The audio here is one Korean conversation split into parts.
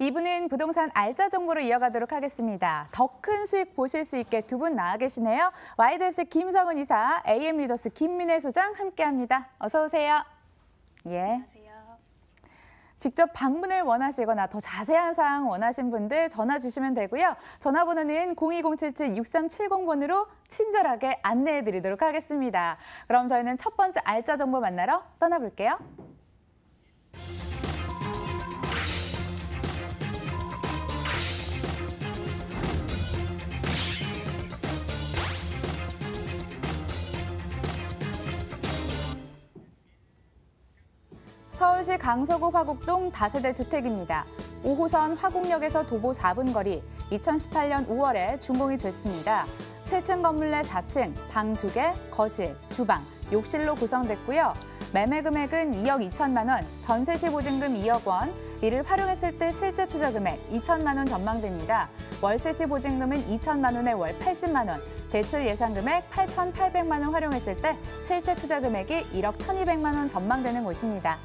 2부는 부동산 알짜 정보로 이어가도록 하겠습니다. 더 큰 수익 보실 수 있게 두 분 나와 계시네요. YDS 김성은 이사, AM 리더스 김민혜 소장 함께합니다. 어서 오세요. 예. 안녕하세요. 직접 방문을 원하시거나 더 자세한 사항 원하신 분들 전화 주시면 되고요. 전화번호는 02077-6370번으로 친절하게 안내해 드리도록 하겠습니다. 그럼 저희는 첫 번째 알짜 정보 만나러 떠나볼게요. 서울시 강서구 화곡동 다세대 주택입니다. 5호선 화곡역에서 도보 4분 거리, 2018년 5월에 준공이 됐습니다. 7층 건물 내 4층, 방 2개, 거실, 주방, 욕실로 구성됐고요. 매매 금액은 2억 2천만 원, 전세 시 보증금 2억 원, 이를 활용했을 때 실제 투자 금액 2천만 원 전망됩니다. 월세 시 보증금은 2천만 원에 월 80만 원, 대출 예상 금액 8,800만 원 활용했을 때 실제 투자 금액이 1억 1,200만 원 전망되는 곳입니다.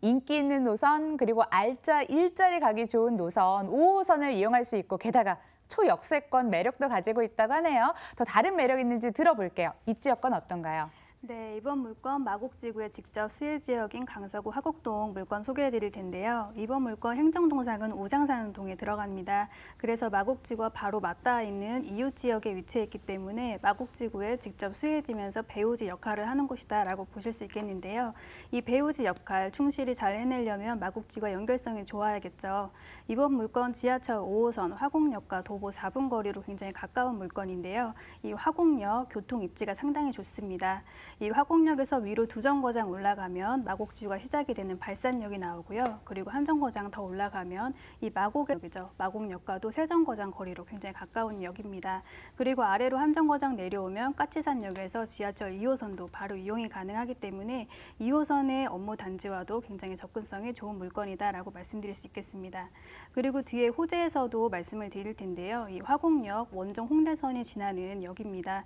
인기 있는 노선, 그리고 알짜 일자리 가기 좋은 노선 5호선을 이용할 수 있고 게다가 초역세권 매력도 가지고 있다고 하네요. 더 다른 매력 있는지 들어볼게요. 입지 여건 어떤가요? 네, 이번 물건 마곡지구의 직접 수혜 지역인 강서구 화곡동 물건 소개해드릴 텐데요. 이번 물건 행정동상은 우장산동에 들어갑니다. 그래서 마곡지구와 바로 맞닿아 있는 이웃 지역에 위치해 있기 때문에 마곡지구에 직접 수혜지면서 배우지 역할을 하는 곳이다라고 보실 수 있겠는데요. 이 배우지 역할 충실히 잘 해내려면 마곡지구와 연결성이 좋아야겠죠. 이번 물건 지하철 5호선 화곡역과 도보 4분 거리로 굉장히 가까운 물건인데요. 이 화곡역 교통 입지가 상당히 좋습니다. 이 화곡역에서 위로 두 정거장 올라가면 마곡지구가 시작이 되는 발산역이 나오고요. 그리고 한 정거장 더 올라가면 이 마곡역이죠. 마곡역과도 세 정거장 거리로 굉장히 가까운 역입니다. 그리고 아래로 한 정거장 내려오면 까치산역에서 지하철 2호선도 바로 이용이 가능하기 때문에 2호선의 업무 단지와도 굉장히 접근성이 좋은 물건이다라고 말씀드릴 수 있겠습니다. 그리고 뒤에 호재에서도 말씀을 드릴 텐데요. 이 화곡역 원종 홍대선이 지나는 역입니다.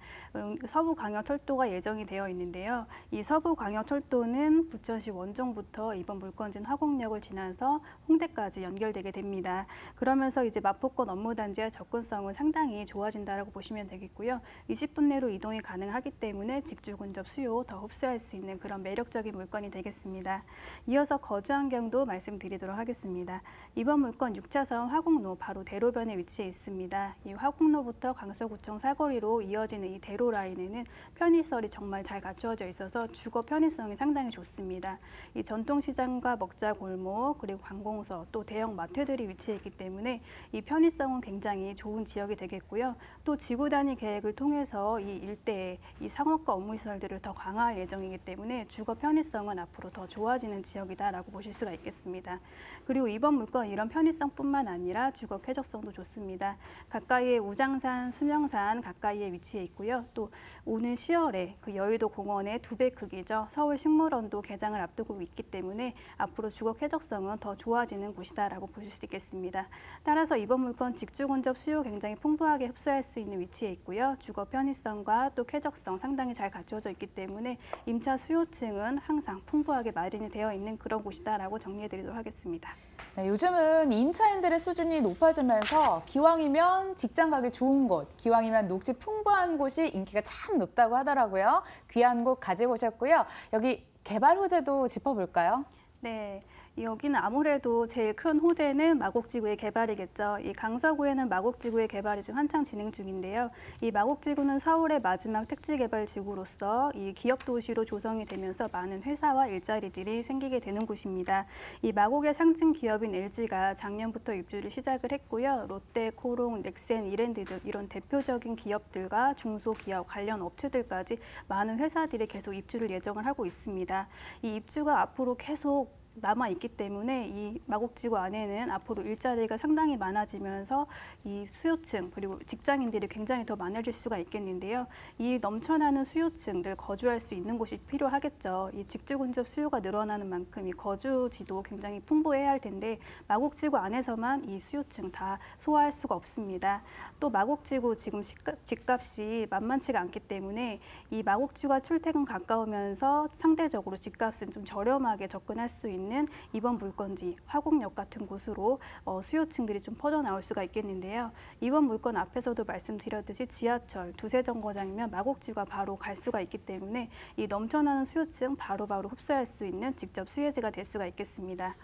서부광역철도가 예정이 되어 있는데요. 이 서부광역철도는 부천시 원종부터 이번 물건진 화곡역을 지나서 홍대까지 연결되게 됩니다. 그러면서 이제 마포권 업무단지의 접근성은 상당히 좋아진다라고 보시면 되겠고요. 20분 내로 이동이 가능하기 때문에 직주 근접 수요 더 흡수할 수 있는 그런 매력적인 물건이 되겠습니다. 이어서 거주 환경도 말씀드리도록 하겠습니다. 이번 물건 6차선 화곡로 바로 대로변에 위치해 있습니다. 이 화곡로부터 강서구청 사거리로 이어지는 이 대로 라인에는 편의시설이 정말 잘 갖추어져 있어서 주거 편의성이 상당히 좋습니다. 이 전통시장과 먹자골목 그리고 관공서 또 대형 마트들이 위치해 있기 때문에 이 편의성은 굉장히 좋은 지역이 되겠고요. 또 지구 단위 계획을 통해서 이 일대에 이 상업과 업무시설들을 더 강화할 예정이기 때문에 주거 편의성은 앞으로 더 좋아지는 지역이다라고 보실 수가 있겠습니다. 그리고 이번 물건 이런 편의성뿐만 아니라 주거 쾌적성도 좋습니다. 가까이에 우장산, 수명산 가까이에 위치해 있고요. 또 오는 10월에 그 여의도 공원의 2배 크기죠. 서울식물원도 개장을 앞두고 있기 때문에 앞으로 주거 쾌적성은 더 좋아지는 곳이다라고 보실 수 있겠습니다. 따라서 이번 물건 직주 근접 수요 굉장히 풍부하게 흡수할 수 있는 위치에 있고요. 주거 편의성과 또 쾌적성 상당히 잘 갖추어져 있기 때문에 임차 수요층은 항상 풍부하게 마련이 되어 있는 그런 곳이다라고 정리해드리도록 하겠습니다. 네, 요즘은 임차인들의 수준이 높아지면서 기왕이면 직장 가기 좋은 곳, 기왕이면 녹지 풍부한 곳이 인기가 참 높다고 하더라고요. 귀한 곳 가지고 오셨고요. 여기 개발 호재도 짚어볼까요? 네. 여기는 아무래도 제일 큰 호재는 마곡지구의 개발이겠죠. 이 강서구에는 마곡지구의 개발이 지금 한창 진행 중인데요. 이 마곡지구는 서울의 마지막 택지개발지구로서 이 기업도시로 조성이 되면서 많은 회사와 일자리들이 생기게 되는 곳입니다. 이 마곡의 상징 기업인 LG가 작년부터 입주를 시작을 했고요. 롯데, 코롱, 넥센, 이랜드 등 이런 대표적인 기업들과 중소기업 관련 업체들까지 많은 회사들이 계속 입주를 예정을 하고 있습니다. 이 입주가 앞으로 계속 남아있기 때문에 이 마곡지구 안에는 앞으로 일자리가 상당히 많아지면서 이 수요층 그리고 직장인들이 굉장히 더 많아질 수가 있겠는데요. 이 넘쳐나는 수요층들 거주할 수 있는 곳이 필요하겠죠. 이 직주 근접 수요가 늘어나는 만큼 이 거주지도 굉장히 풍부해야 할 텐데 마곡지구 안에서만 이 수요층 다 소화할 수가 없습니다. 또 마곡지구 지금 집값이 만만치가 않기 때문에 이 마곡지구가 출퇴근 가까우면서 상대적으로 집값은 좀 저렴하게 접근할 수 있는 있는 이번 물건지 화곡역 같은 곳으로 수요층들이 좀 퍼져나올 수가 있겠는데요. 이번 물건 앞에서도 말씀드렸듯이 지하철 두세 정거장이면 마곡지구가 바로 갈 수가 있기 때문에 이 넘쳐나는 수요층 바로바로 흡수할 수 있는 직접 수혜지가 될 수가 있겠습니다.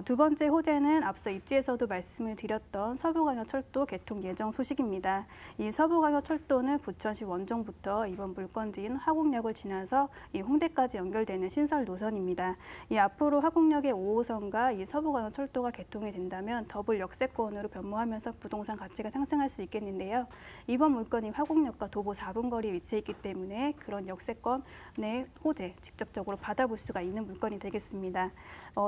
두 번째 호재는 앞서 입지에서도 말씀을 드렸던 서부광역철도 개통 예정 소식입니다. 이 서부광역철도는 부천시 원종부터 이번 물건지인 화곡역을 지나서 이 홍대까지 연결되는 신설 노선입니다. 이 앞으로 화곡역의 5호선과 이 서부광역철도가 개통이 된다면 더블 역세권으로 변모하면서 부동산 가치가 상승할 수 있겠는데요. 이번 물건이 화곡역과 도보 4분 거리에 위치해 있기 때문에 그런 역세권의 호재 직접적으로 받아볼 수가 있는 물건이 되겠습니다.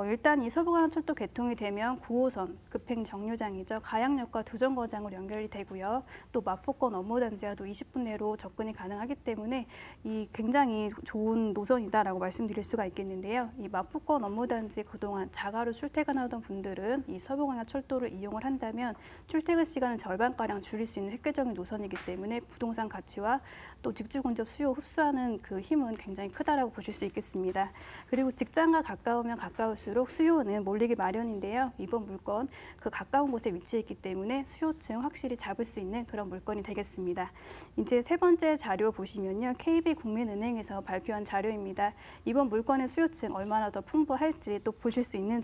일단 이 서부광역철도 개통이 되면 9호선 급행 정류장이죠. 가양역과 두 정거장으로 연결이 되고요. 또 마포권 업무단지와도 20분 내로 접근이 가능하기 때문에 이 굉장히 좋은 노선이다라고 말씀드릴 수가 있겠는데요. 이 마포권 업무단지 그동안 자가로 출퇴근하던 분들은 이 서부광역철도를 이용을 한다면 출퇴근 시간을 절반가량 줄일 수 있는 획기적인 노선이기 때문에 부동산 가치와 또 직주근접 수요 흡수하는 그 힘은 굉장히 크다라고 보실 수 있겠습니다. 그리고 직장과 가까우면 가까울수록 수요는 몰리기 마련인데요. 이번 물건 그 가까운 곳에 위치해 있기 때문에 수요층 확실히 잡을 수 있는 그런 물건이 되겠습니다. 이제 세 번째 자료 보시면요. KB국민은행에서 발표한 자료입니다. 이번 물건의 수요층 얼마나 더 풍부할지 또 보실 수 있는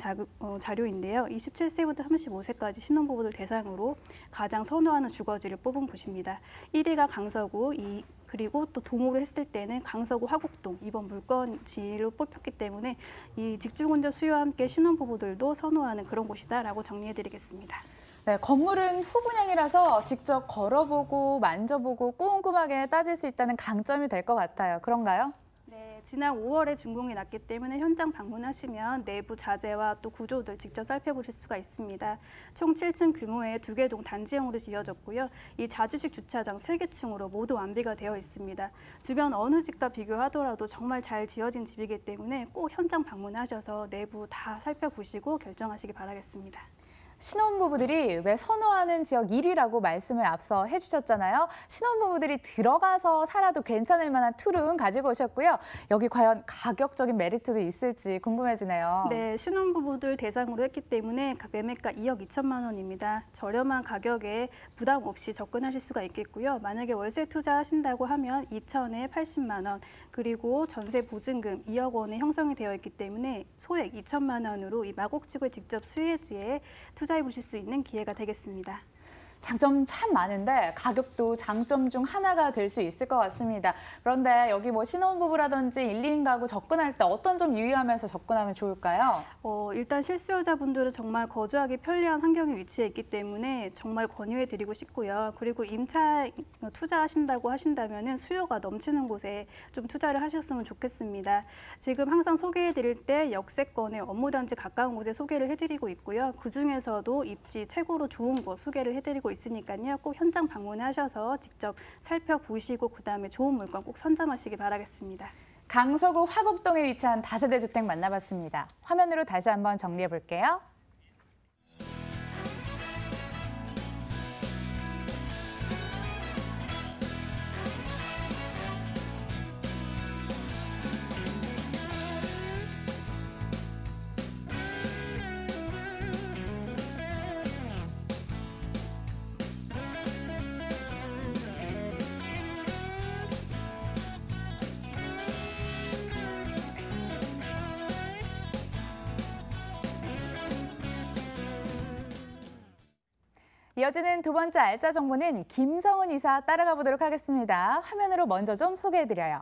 자료인데요. 27세부터 35세까지 신혼부부들 대상으로 가장 선호하는 주거지를 뽑은 곳입니다. 1위가 강서구, 그리고 또 동호를 했을 때는 강서구 화곡동 이번 물건지로 뽑혔기 때문에 이 직주근접 수요와 함께 신혼부부들도 선호하는 그런 곳이다라고 정리해드리겠습니다. 네, 건물은 후분양이라서 직접 걸어보고 만져보고 꼼꼼하게 따질 수 있다는 강점이 될 것 같아요. 그런가요? 네, 지난 5월에 준공이 났기 때문에 현장 방문하시면 내부 자재와 또 구조들 직접 살펴보실 수가 있습니다. 총 7층 규모의 2개 동 단지형으로 지어졌고요. 이 자주식 주차장 3개 층으로 모두 완비가 되어 있습니다. 주변 어느 집과 비교하더라도 정말 잘 지어진 집이기 때문에 꼭 현장 방문하셔서 내부 다 살펴보시고 결정하시기 바라겠습니다. 신혼부부들이 왜 선호하는 지역 1위라고 말씀을 앞서 해주셨잖아요. 신혼부부들이 들어가서 살아도 괜찮을 만한 툴은 가지고 오셨고요. 여기 과연 가격적인 메리트도 있을지 궁금해지네요. 네, 신혼부부들 대상으로 했기 때문에 매매가 2억 2천만 원입니다. 저렴한 가격에 부담 없이 접근하실 수가 있겠고요. 만약에 월세 투자하신다고 하면 2천에 80만 원, 그리고 전세 보증금 2억 원에 형성이 되어 있기 때문에 소액 2천만 원으로 이 마곡지구의 직접 수혜지에 투자해 보실 수 있는 기회가 되겠습니다. 장점 참 많은데 가격도 장점 중 하나가 될 수 있을 것 같습니다. 그런데 여기 뭐 신혼부부라든지 1, 2인 가구 접근할 때 어떤 점 유의하면서 접근하면 좋을까요? 일단 실수요자분들은 정말 거주하기 편리한 환경에 위치해 있기 때문에 정말 권유해드리고 싶고요. 그리고 임차 투자하신다고 하신다면 수요가 넘치는 곳에 좀 투자를 하셨으면 좋겠습니다. 지금 항상 소개해드릴 때 역세권의 업무단지 가까운 곳에 소개를 해드리고 있고요. 그중에서도 입지 최고로 좋은 곳 소개를 해드리고 있으니까요. 꼭 현장 방문하셔서 직접 살펴보시고 그다음에 좋은 물건 꼭 선점하시기 바라겠습니다. 강서구 화곡동에 위치한 다세대 주택 만나봤습니다. 화면으로 다시 한번 정리해 볼게요. 이어지는 두 번째 알짜 정보는 김성은 이사 따라가 보도록 하겠습니다. 화면으로 먼저 좀 소개해드려요.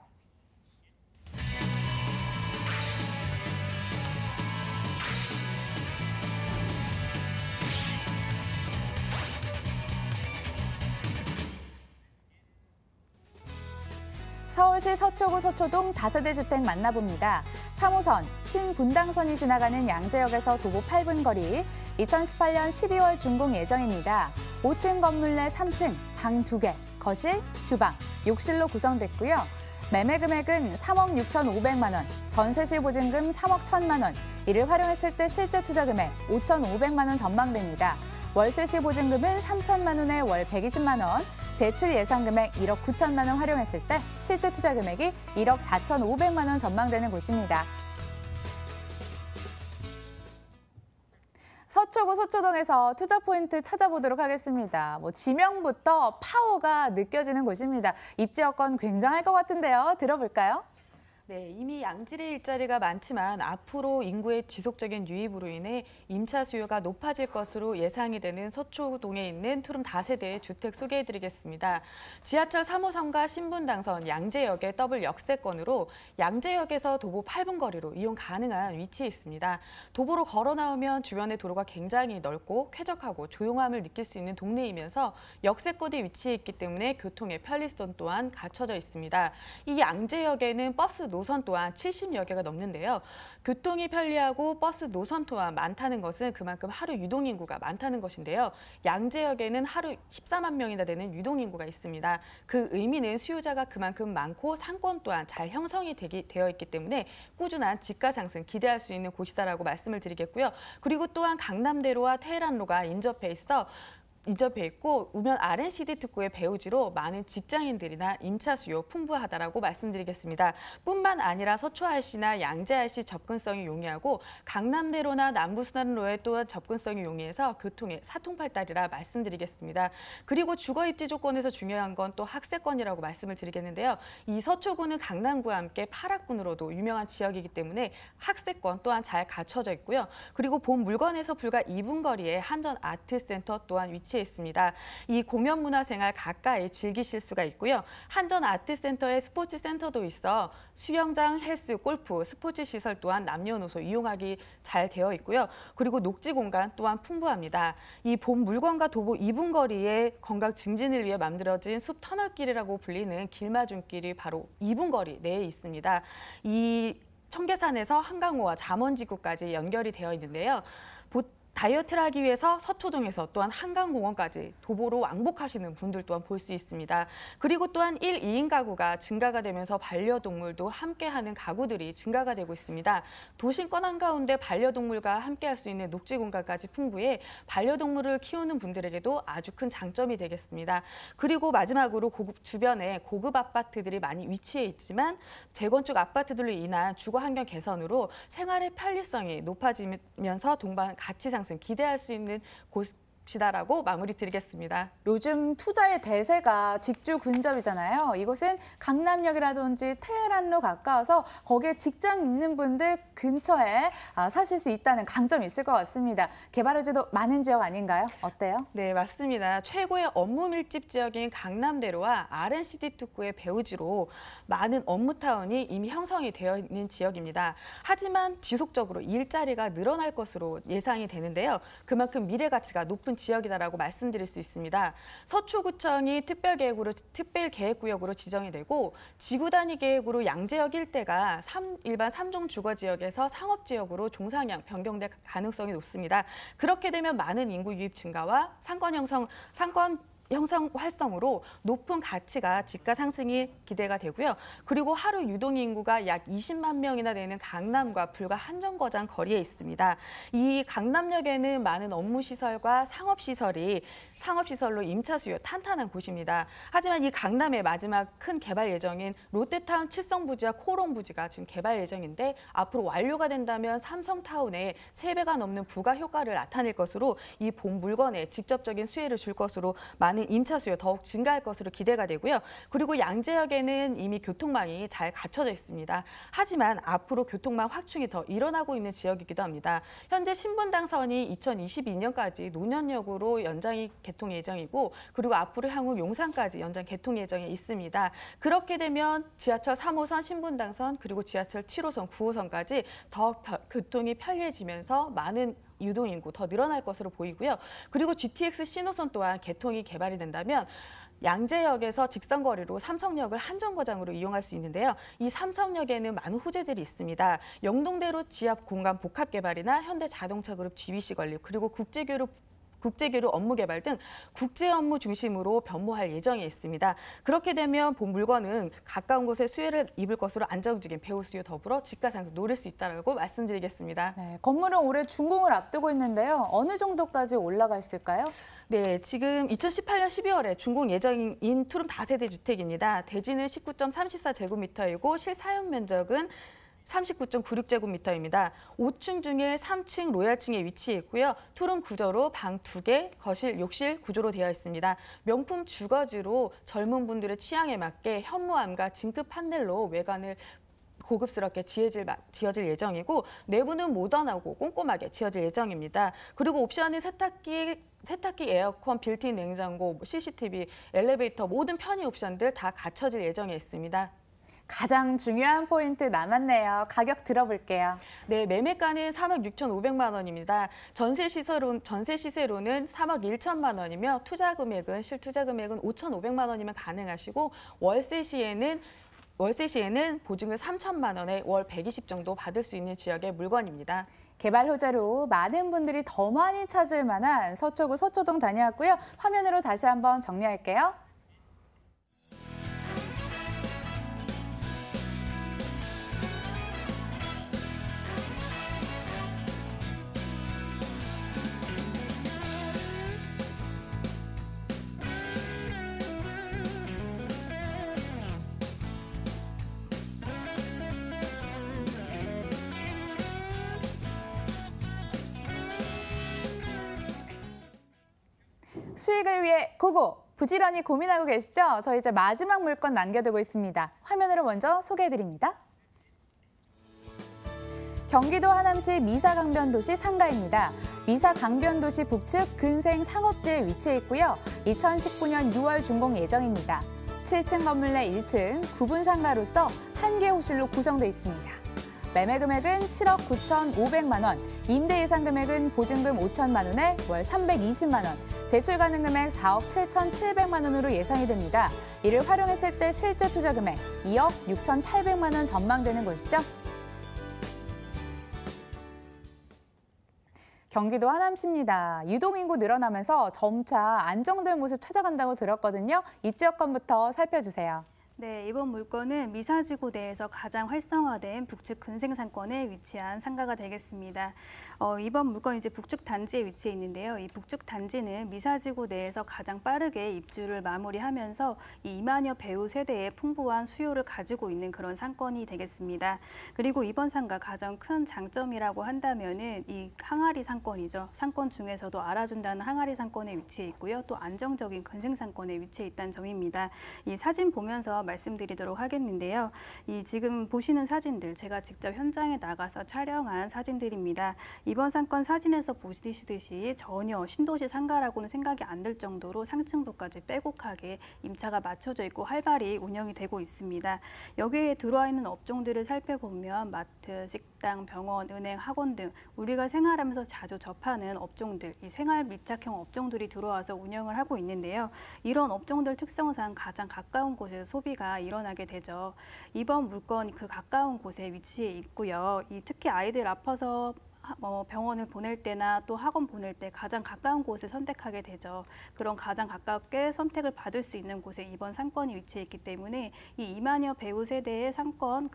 서울시 서초구 서초동 다세대 주택 만나봅니다. 3호선 신분당선이 지나가는 양재역에서 도보 8분 거리, 2018년 12월 준공 예정입니다. 5층 건물 내 3층, 방 2개, 거실, 주방, 욕실로 구성됐고요. 매매 금액은 3억 6,500만 원, 전세시 보증금 3억 1,000만 원, 이를 활용했을 때 실제 투자 금액 5,500만 원 전망됩니다. 월세시 보증금은 3천만 원에 월 120만 원, 대출 예상 금액 1억 9천만 원 활용했을 때 실제 투자 금액이 1억 4,500만 원 전망되는 곳입니다. 서초구 서초동에서 투자 포인트 찾아보도록 하겠습니다. 지명부터 파워가 느껴지는 곳입니다. 입지 여건 굉장할 것 같은데요. 들어볼까요? 네, 이미 양질의 일자리가 많지만 앞으로 인구의 지속적인 유입으로 인해 임차 수요가 높아질 것으로 예상이 되는 서초동에 있는 투룸 다세대 주택 소개해드리겠습니다. 지하철 3호선과 신분당선, 양재역의 더블 역세권으로 양재역에서 도보 8분 거리로 이용 가능한 위치에 있습니다. 도보로 걸어 나오면 주변의 도로가 굉장히 넓고 쾌적하고 조용함을 느낄 수 있는 동네이면서 역세권에 위치해 있기 때문에 교통의 편리성 또한 갖춰져 있습니다. 이 양재역에는 버스 노선 또한 70여 개가 넘는데요. 교통이 편리하고 버스 노선 또한 많다는 것은 그만큼 하루 유동인구가 많다는 것인데요. 양재역에는 하루 14만 명이나 되는 유동인구가 있습니다. 그 의미는 수요자가 그만큼 많고 상권 또한 잘 형성이 되어 있기 때문에 꾸준한 집가 상승 기대할 수 있는 곳이다라고 말씀을 드리겠고요. 그리고 또한 강남대로와 테헤란로가 인접해 있고 우면 R&CD 특구의 배후지로 많은 직장인들이나 임차 수요 풍부하다라고 말씀드리겠습니다. 뿐만 아니라 서초RC나 양재RC 접근성이 용이하고 강남대로나 남부순환로에 또한 접근성이 용이해서 교통의 사통팔달이라 말씀드리겠습니다. 그리고 주거 입지 조건에서 중요한 건 또 학세권이라고 말씀을 드리겠는데요. 이 서초구는 강남구와 함께 파락군으로도 유명한 지역이기 때문에 학세권 또한 잘 갖춰져 있고요. 그리고 본 물건에서 불과 2분 거리에 한전 아트센터 또한 위치해 있습니다. 이 공연 문화 생활 가까이 즐기실 수가 있고요. 한전 아트센터에 스포츠 센터도 있어 수영장, 헬스, 골프, 스포츠 시설 또한 남녀노소 이용하기 잘 되어 있고요. 그리고 녹지 공간 또한 풍부합니다. 이 본 물건과 도보 2분 거리에 건강 증진을 위해 만들어진 숲 터널길이라고 불리는 길마중길이 바로 2분 거리 내에 있습니다. 이 청계산에서 한강호와 잠원지구까지 연결이 되어 있는데요. 다이어트를 하기 위해서 서초동에서 또한 한강공원까지 도보로 왕복하시는 분들 또한 볼 수 있습니다. 그리고 또한 1, 2인 가구가 증가가 되면서 반려동물도 함께하는 가구들이 증가가 되고 있습니다. 도심권 한가운데 반려동물과 함께할 수 있는 녹지 공간까지 풍부해 반려동물을 키우는 분들에게도 아주 큰 장점이 되겠습니다. 그리고 마지막으로 주변에 고급 아파트들이 많이 위치해 있지만 재건축 아파트들로 인한 주거 환경 개선으로 생활의 편리성이 높아지면서 동반 가치 상승 기대할 수 있는 곳이다라고 마무리 드리겠습니다. 요즘 투자의 대세가 직주 근접이잖아요. 이곳은 강남역이라든지 테헤란로 가까워서 거기에 직장 있는 분들 근처에 사실 수 있다는 강점이 있을 것 같습니다. 개발 의지도 많은 지역 아닌가요? 어때요? 네, 맞습니다. 최고의 업무 밀집 지역인 강남대로와 R&CD 특구의 배후지로 많은 업무타운이 이미 형성이 되어 있는 지역입니다. 하지만 지속적으로 일자리가 늘어날 것으로 예상이 되는데요. 그만큼 미래 가치가 높은 지역이다라고 말씀드릴 수 있습니다. 서초구청이 특별계획구역으로 지정이 되고 지구 단위 계획으로 양재역 일대가 일반 3종 주거지역에서 상업지역으로 종상향 변경될 가능성이 높습니다. 그렇게 되면 많은 인구 유입 증가와 상권 형성 활성으로 높은 가치가 집가 상승이 기대가 되고요. 그리고 하루 유동 인구가 약 20만 명이나 되는 강남과 불과 한 정거장 거리에 있습니다. 이 강남역에는 많은 업무 시설과 상업시설로 임차 수요 탄탄한 곳입니다. 하지만 이 강남의 마지막 큰 개발 예정인 롯데타운 칠성부지와 코롱부지가 지금 개발 예정인데 앞으로 완료가 된다면 삼성타운에 3배가 넘는 부가 효과를 나타낼 것으로 이 본 물건에 직접적인 수혜를 줄 것으로 많은 임차 수요 더욱 증가할 것으로 기대가 되고요. 그리고 양재역에는 이미 교통망이 잘 갖춰져 있습니다. 하지만 앞으로 교통망 확충이 더 일어나고 있는 지역이기도 합니다. 현재 신분당선이 2022년까지 노년역으로 연장이 개통 예정이고 그리고 앞으로 향후 용산까지 연장 개통 예정에 있습니다. 그렇게 되면 지하철 3호선, 신분당선 그리고 지하철 7호선, 9호선까지 더 교통이 편리해지면서 많은 유동인구 더 늘어날 것으로 보이고요. 그리고 GTX 신호선 또한 개통이 개발이 된다면 양재역에서 직선거리로 삼성역을 한 정거장으로 이용할 수 있는데요. 이 삼성역에는 많은 호재들이 있습니다. 영동대로 지압 공간 복합 개발이나 현대자동차그룹 GBC 건립 그리고 국제교류 업무 개발 등 국제 업무 중심으로 변모할 예정에 있습니다. 그렇게 되면 본 물건은 가까운 곳에 수혜를 입을 것으로 안정적인 배후 수요 더불어 집가 상승 노릴 수 있다고 말씀드리겠습니다. 네, 건물은 올해 준공을 앞두고 있는데요. 어느 정도까지 올라가 있을까요? 네, 지금 2018년 12월에 준공 예정인 투룸 다세대 주택입니다. 대지는 19.34제곱미터이고 실사용 면적은 39.96제곱미터입니다. 5층 중에 3층 로얄층에 위치해 있고요. 투룸 구조로 방 2개, 거실, 욕실 구조로 되어 있습니다. 명품 주거지로 젊은 분들의 취향에 맞게 현무암과 징크 판넬로 외관을 고급스럽게 지어질 예정이고 내부는 모던하고 꼼꼼하게 지어질 예정입니다. 그리고 옵션은 세탁기, 에어컨, 빌트인 냉장고, CCTV, 엘리베이터 모든 편의 옵션들 다 갖춰질 예정에 있습니다. 가장 중요한 포인트 남았네요. 가격 들어볼게요. 네, 매매가는 3억 6,500만 원입니다. 전세 시세로는 3억 1천만 원이며 실투자 금액은 5,500만 원이면 가능하시고 월세 시에는 보증을 3천만 원에 월 120 정도 받을 수 있는 지역의 물건입니다. 개발 호재로 많은 분들이 더 많이 찾을 만한 서초구 서초동 다녀왔고요. 화면으로 다시 한번 정리할게요. 수익을 위해 고고! 부지런히 고민하고 계시죠? 저 이제 마지막 물건 남겨두고 있습니다. 화면으로 먼저 소개해드립니다. 경기도 하남시 미사강변도시 상가입니다. 미사강변도시 북측 근생 상업지에 위치해 있고요. 2019년 6월 준공 예정입니다. 7층 건물 내 1층 9분 상가로서 1개 호실로 구성되어 있습니다. 매매 금액은 7억 9,500만 원, 임대 예상 금액은 보증금 5천만 원에 월 320만 원, 대출 가능 금액 4억 7,700만 원으로 예상이 됩니다. 이를 활용했을 때 실제 투자 금액 2억 6,800만 원 전망되는 곳이죠. 경기도 하남시입니다. 유동인구 늘어나면서 점차 안정된 모습 찾아간다고 들었거든요. 입지 여건부터 살펴주세요. 네, 이번 물건은 미사지구 내에서 가장 활성화된 북측 근생상권에 위치한 상가가 되겠습니다. 이번 물건 이제 북측 단지에 위치해 있는데요. 이 북측 단지는 미사지구 내에서 가장 빠르게 입주를 마무리하면서 이 2만여 배우 세대의 풍부한 수요를 가지고 있는 그런 상권이 되겠습니다. 그리고 이번 상가 가장 큰 장점이라고 한다면은 이 항아리 상권이죠. 상권 중에서도 알아준다는 항아리 상권에 위치해 있고요. 또 안정적인 근생상권에 위치해 있다는 점입니다. 이 사진 보면서 말씀드리도록 하겠는데요. 이 지금 보시는 사진들 제가 직접 현장에 나가서 촬영한 사진들입니다. 이번 상권 사진에서 보시듯이 전혀 신도시 상가라고는 생각이 안 들 정도로 상층부까지 빼곡하게 임차가 맞춰져 있고 활발히 운영이 되고 있습니다. 여기에 들어와 있는 업종들을 살펴보면 마트, 식당, 병원, 은행, 학원 등 우리가 생활하면서 자주 접하는 업종들, 이 생활 밀착형 업종들이 들어와서 운영을 하고 있는데요. 이런 업종들 특성상 가장 가까운 곳에서 소비가 일어나게 되죠. 이번 물건 그 가까운 곳에 위치해 있고요. 특히 아이들 아파서 병원을 보낼 때나 또 학원 보낼 때 가장 가까운 곳을 선택하게 되죠. 그런 가장 가깝게 선택을 받을 수 있는 곳에 이번 상권이 위치해 있기 때문에 이 2만여 배우 세대의 상권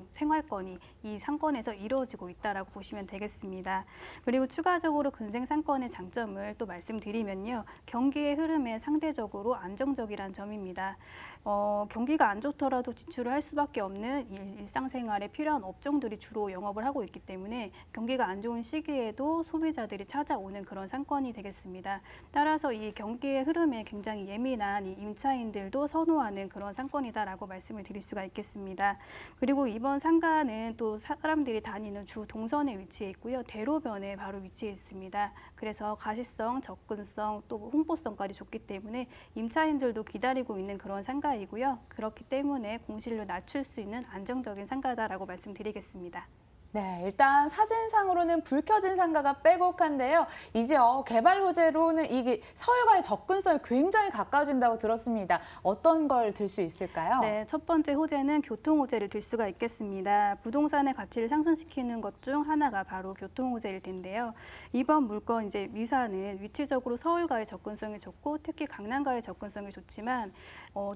생활권이 이 상권에서 이루어지고 있다라고 보시면 되겠습니다. 그리고 추가적으로 근생 상권의 장점을 또 말씀드리면요. 경기의 흐름에 상대적으로 안정적이라는 점입니다. 경기가 안 좋더라도 지출을 할 수밖에 없는 일상생활에 필요한 업종들이 주로 영업을 하고 있기 때문에 경기가 안 좋은 시기에도 소비자들이 찾아오는 그런 상권이 되겠습니다. 따라서 이 경기의 흐름에 굉장히 예민한 이 임차인들도 선호하는 그런 상권이다라고 말씀을 드릴 수가 있겠습니다. 그리고 이번 상가는 또 사람들이 다니는 주 동선에 위치해 있고요. 대로변에 바로 위치해 있습니다. 그래서 가시성, 접근성, 또 홍보성까지 좋기 때문에 임차인들도 기다리고 있는 그런 상가이고요. 그렇기 때문에 공실률 낮출 수 있는 안정적인 상가다라고 말씀드리겠습니다. 네, 일단 사진상으로는 불 켜진 상가가 빼곡한데요. 이제 개발 호재로는 이게 서울과의 접근성이 굉장히 가까워진다고 들었습니다. 어떤 걸 들 수 있을까요? 네, 첫 번째 호재는 교통 호재를 들 수가 있겠습니다. 부동산의 가치를 상승시키는 것 중 하나가 바로 교통 호재일 텐데요. 이번 물건 이제 미사는 위치적으로 서울과의 접근성이 좋고 특히 강남과의 접근성이 좋지만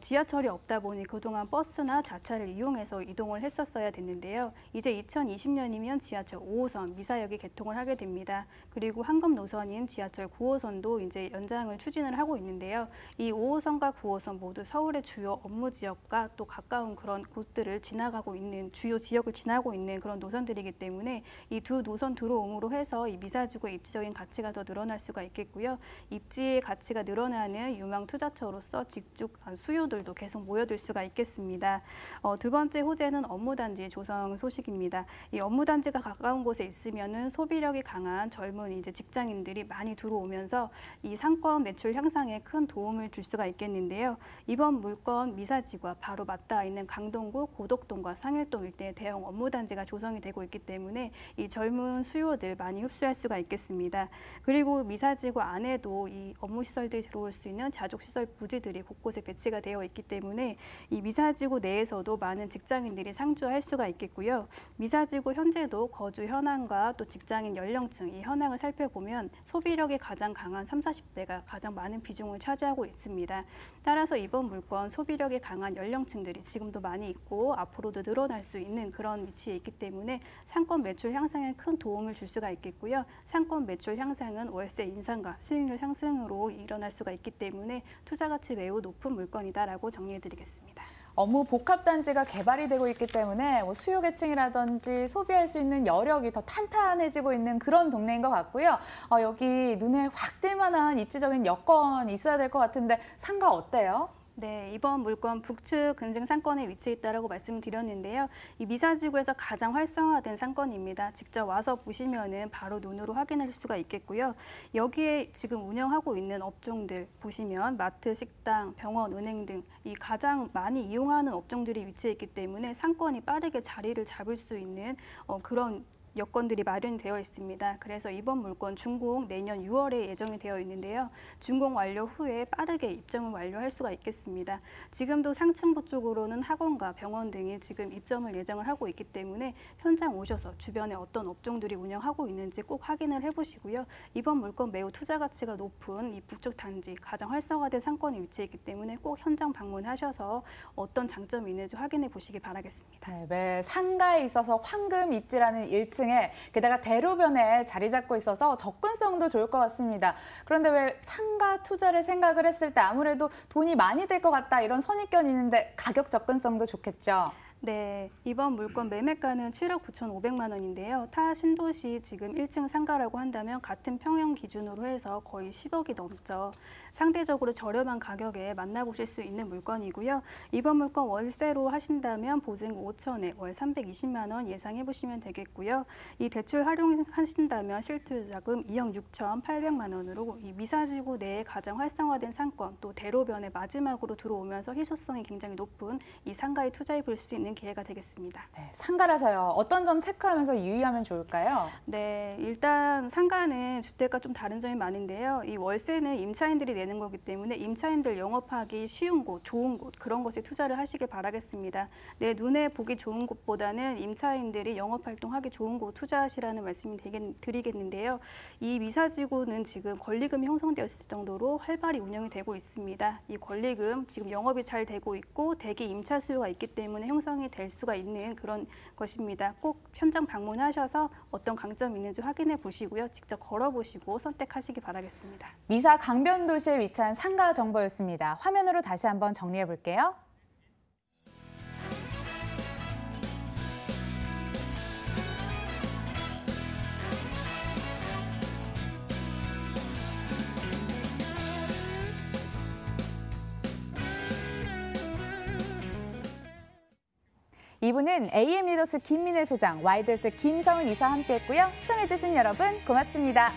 지하철이 없다 보니 그동안 버스나 자차를 이용해서 이동을 했었어야 됐는데요. 이제 2020년 내년이면 지하철 5호선 미사역이 개통을 하게 됩니다. 그리고 황금 노선인 지하철 9호선도 이제 연장을 추진을 하고 있는데요. 이 5호선과 9호선 모두 서울의 주요 업무 지역과 또 가까운 그런 곳들을 지나가고 있는 주요 지역을 지나고 있는 그런 노선들이기 때문에 이 두 노선 들어옴으로 해서 이 미사지구의 입지적인 가치가 더 늘어날 수가 있겠고요. 입지의 가치가 늘어나는 유망 투자처로서 직접 수요들도 계속 모여들 수가 있겠습니다. 두 번째 호재는 업무단지 조성 소식입니다. 이 업무단지가 가까운 곳에 있으면은 소비력이 강한 젊은 이제 직장인들이 많이 들어오면서 이 상권 매출 향상에 큰 도움을 줄 수가 있겠는데요. 이번 물건 미사지구와 바로 맞닿아 있는 강동구, 고덕동과 상일동 일대에 대형 업무단지가 조성이 되고 있기 때문에 이 젊은 수요들 많이 흡수할 수가 있겠습니다. 그리고 미사지구 안에도 이 업무시설들이 들어올 수 있는 자족시설 부지들이 곳곳에 배치가 되어 있기 때문에 이 미사지구 내에서도 많은 직장인들이 상주할 수가 있겠고요. 미사지구 현재도 거주 현황과 또 직장인 연령층 이 현황을 살펴보면 소비력이 가장 강한 30, 40대가 가장 많은 비중을 차지하고 있습니다. 따라서 이번 물건 소비력이 강한 연령층들이 지금도 많이 있고 앞으로도 늘어날 수 있는 그런 위치에 있기 때문에 상권 매출 향상에 큰 도움을 줄 수가 있겠고요. 상권 매출 향상은 월세 인상과 수익률 상승으로 일어날 수가 있기 때문에 투자 가치 매우 높은 물건이다라고 정리해드리겠습니다. 업무 복합단지가 개발이 되고 있기 때문에 수요 계층이라든지 소비할 수 있는 여력이 더 탄탄해지고 있는 그런 동네인 것 같고요. 여기 눈에 확 띌만한 입지적인 여건이 있어야 될 것 같은데 상가 어때요? 네, 이번 물건 북측 근생 상권에 위치해 있다라고 말씀드렸는데요. 이 미사지구에서 가장 활성화된 상권입니다. 직접 와서 보시면은 바로 눈으로 확인할 수가 있겠고요. 여기에 지금 운영하고 있는 업종들 보시면 마트, 식당, 병원, 은행 등 이 가장 많이 이용하는 업종들이 위치해 있기 때문에 상권이 빠르게 자리를 잡을 수 있는 그런 여건들이 마련되어 있습니다. 그래서 이번 물건 준공 내년 6월에 예정이 되어 있는데요. 준공 완료 후에 빠르게 입점을 완료할 수가 있겠습니다. 지금도 상층부 쪽으로는 학원과 병원 등이 지금 입점을 예정을 하고 있기 때문에 현장 오셔서 주변에 어떤 업종들이 운영하고 있는지 꼭 확인을 해보시고요. 이번 물건 매우 투자 가치가 높은 이 북쪽 단지 가장 활성화된 상권에 위치해 있기 때문에 꼭 현장 방문하셔서 어떤 장점이 있는지 확인해 보시기 바라겠습니다. 네, 매 상가에 있어서 황금 입지라는 1층 게다가 대로변에 자리 잡고 있어서 접근성도 좋을 것 같습니다. 그런데 왜 상가 투자를 생각을 했을 때 아무래도 돈이 많이 들 것 같다 이런 선입견이 있는데 가격 접근성도 좋겠죠? 네, 이번 물건 매매가는 7억 9,500만 원인데요. 타 신도시 지금 1층 상가라고 한다면 같은 평형 기준으로 해서 거의 10억이 넘죠. 상대적으로 저렴한 가격에 만나보실 수 있는 물건이고요. 이번 물건 월세로 하신다면 보증 5천에 월 320만 원 예상해 보시면 되겠고요. 이 대출 활용하신다면 실투자금 2억 6,800만 원으로 이 미사지구 내에 가장 활성화된 상권 또 대로변의 마지막으로 들어오면서 희소성이 굉장히 높은 이 상가에 투자해 볼 수 있는 기회가 되겠습니다. 네, 상가라서요. 어떤 점 체크하면서 유의하면 좋을까요? 네, 일단 상가는 주택과 좀 다른 점이 많은데요. 이 월세는 임차인들이 내는 거기 때문에 임차인들 영업하기 쉬운 곳, 좋은 곳 그런 곳에 투자를 하시길 바라겠습니다. 내 눈에 보기 좋은 곳보다는 임차인들이 영업활동하기 좋은 곳 투자하시라는 말씀을 드리겠는데요. 이 미사지구는 지금 권리금이 형성되어 있을 정도로 활발히 운영이 되고 있습니다. 이 권리금 지금 영업이 잘 되고 있고 대기 임차 수요가 있기 때문에 형성이 될 수가 있는 그런 것입니다. 꼭 현장 방문하셔서 어떤 강점이 있는지 확인해 보시고요. 직접 걸어보시고 선택하시기 바라겠습니다. 미사 강변도시에 위치한 상가 정보였습니다. 화면으로 다시 한번 정리해 볼게요. 이분은 AM 리더스 김민혜 소장, 와이드스 김서은 이사와 함께했고요. 시청해주신 여러분 고맙습니다.